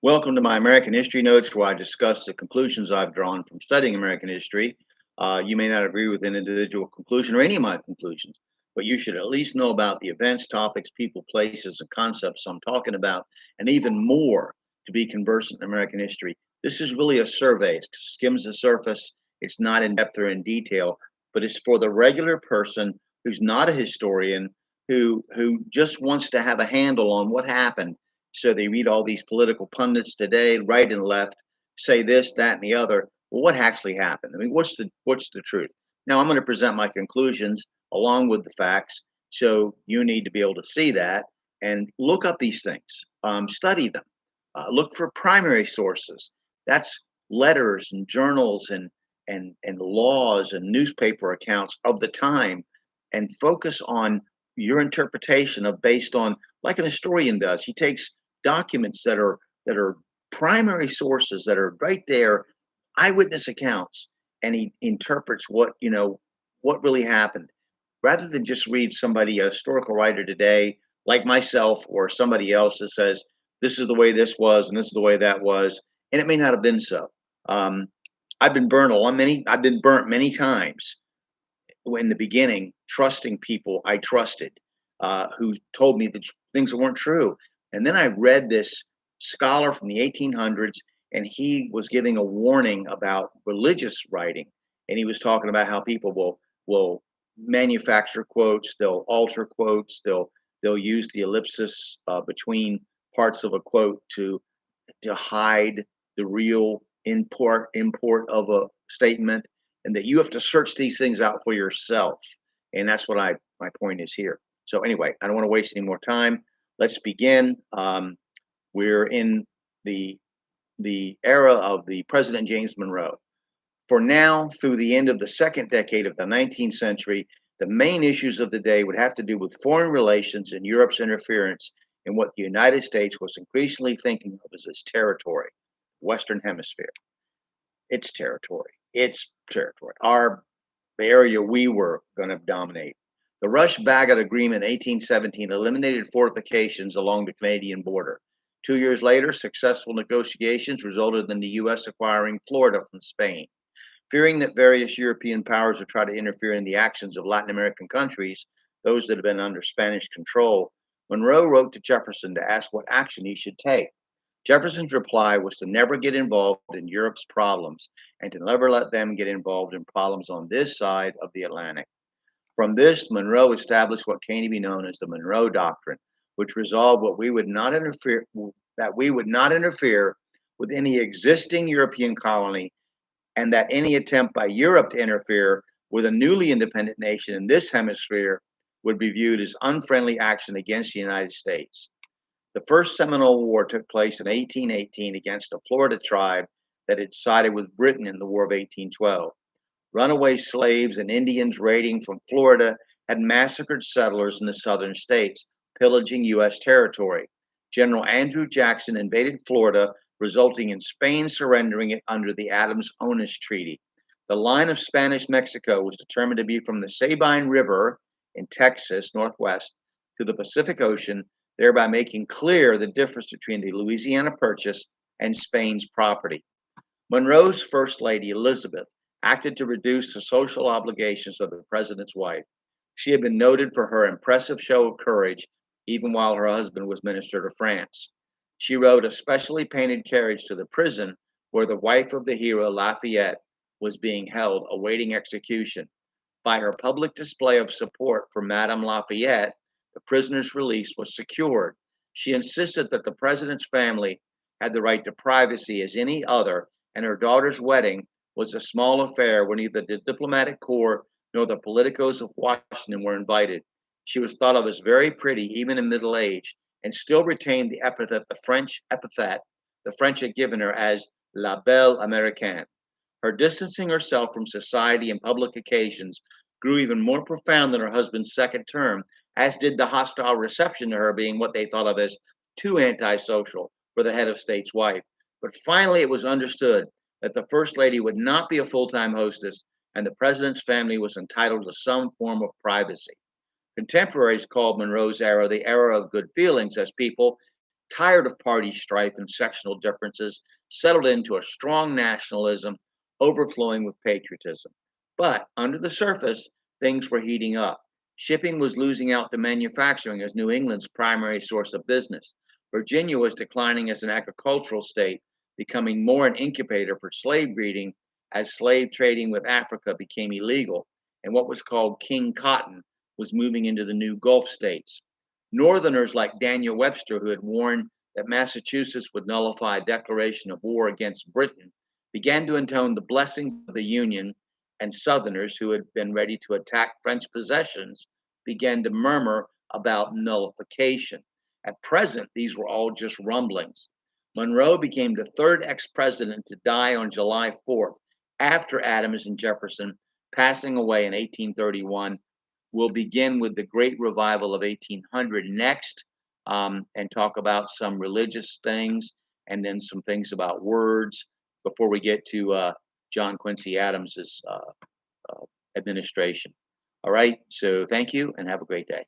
Welcome to my American History Notes, where I discuss the conclusions I've drawn from studying American history. You may not agree with an individual conclusion or any of my conclusions, but you should at least know about the events, topics, people, places, and concepts I'm talking about, and even more to be conversant in American history. This is really a survey. It skims the surface. It's not in depth or in detail, but it's for the regular person who's not a historian, who just wants to have a handle on what happened. So they read all these political pundits today, right and left, say this, that, and the other. Well, what actually happened? I mean, what's the truth? Now I'm going to present my conclusions along with the facts. So you need to be able to see that and look up these things, study them, look for primary sources. That's letters and journals and laws and newspaper accounts of the time, and focus on your interpretation of based on like an historian does. He takes documents that are primary sources that are right there, eyewitness accounts, and he interprets what really happened, rather than just read somebody, a historical writer today, like myself or somebody else, that says this is the way this was and this is the way that was, and it may not have been so. Um, I've been burnt many times in the beginning, trusting people I trusted, who told me that things that weren't true. And then I read this scholar from the 1800s, and he was giving a warning about religious writing. And he was talking about how people will manufacture quotes, they'll alter quotes, they'll use the ellipsis between parts of a quote to hide the real import of a statement, and that you have to search these things out for yourself. And that's what my point is here. So anyway, I don't want to waste any more time. Let's begin. We're in the era of the President James Monroe. For now, through the end of the second decade of the 19th century, the main issues of the day would have to do with foreign relations and Europe's interference in what the United States was increasingly thinking of as its territory, Western Hemisphere. Its territory, the area we were going to dominate. The Rush-Bagot Agreement in 1817 eliminated fortifications along the Canadian border. 2 years later, successful negotiations resulted in the U.S. acquiring Florida from Spain. Fearing that various European powers would try to interfere in the actions of Latin American countries, those that had been under Spanish control, Monroe wrote to Jefferson to ask what action he should take. Jefferson's reply was to never get involved in Europe's problems and to never let them get involved in problems on this side of the Atlantic. From this, Monroe established what came to be known as the Monroe Doctrine, which resolved that we would not interfere with any existing European colony, and that any attempt by Europe to interfere with a newly independent nation in this hemisphere would be viewed as unfriendly action against the United States. The first Seminole War took place in 1818 against a Florida tribe that had sided with Britain in the War of 1812. Runaway slaves and Indians raiding from Florida had massacred settlers in the southern states, pillaging U.S. territory. General Andrew Jackson invaded Florida, resulting in Spain surrendering it under the Adams-Onis Treaty. The line of Spanish Mexico was determined to be from the Sabine River in Texas, northwest, to the Pacific Ocean, thereby making clear the difference between the Louisiana Purchase and Spain's property. Monroe's First Lady, Elizabeth, acted to reduce the social obligations of the president's wife. She had been noted for her impressive show of courage, even while her husband was minister to France. She rode a specially painted carriage to the prison where the wife of the hero Lafayette was being held, awaiting execution. By her public display of support for Madame Lafayette, the prisoner's release was secured. She insisted that the president's family had the right to privacy as any other, and her daughter's wedding was a small affair where neither the diplomatic corps nor the politicos of Washington were invited. She was thought of as very pretty, even in middle age, and still retained the epithet the French had given her as La Belle Américaine. Her distancing herself from society and public occasions grew even more profound than her husband's second term, as did the hostile reception to her being what they thought of as too antisocial for the head of state's wife. But finally, it was understood that the First Lady would not be a full-time hostess, and the president's family was entitled to some form of privacy. Contemporaries called Monroe's era the era of good feelings, as people tired of party strife and sectional differences, settled into a strong nationalism overflowing with patriotism. But under the surface, things were heating up. Shipping was losing out to manufacturing as New England's primary source of business. Virginia was declining as an agricultural state, becoming more an incubator for slave breeding as slave trading with Africa became illegal, and what was called King Cotton was moving into the new Gulf states. Northerners like Daniel Webster, who had warned that Massachusetts would nullify a declaration of war against Britain, began to intone the blessings of the Union, and Southerners, who had been ready to attack French possessions, began to murmur about nullification. At present, these were all just rumblings. Monroe became the third ex president to die on July 4th, after Adams and Jefferson, passing away in 1831. We'll begin with the Great Revival of 1800 next, and talk about some religious things and then some things about words before we get to John Quincy Adams's administration. All right, so thank you and have a great day.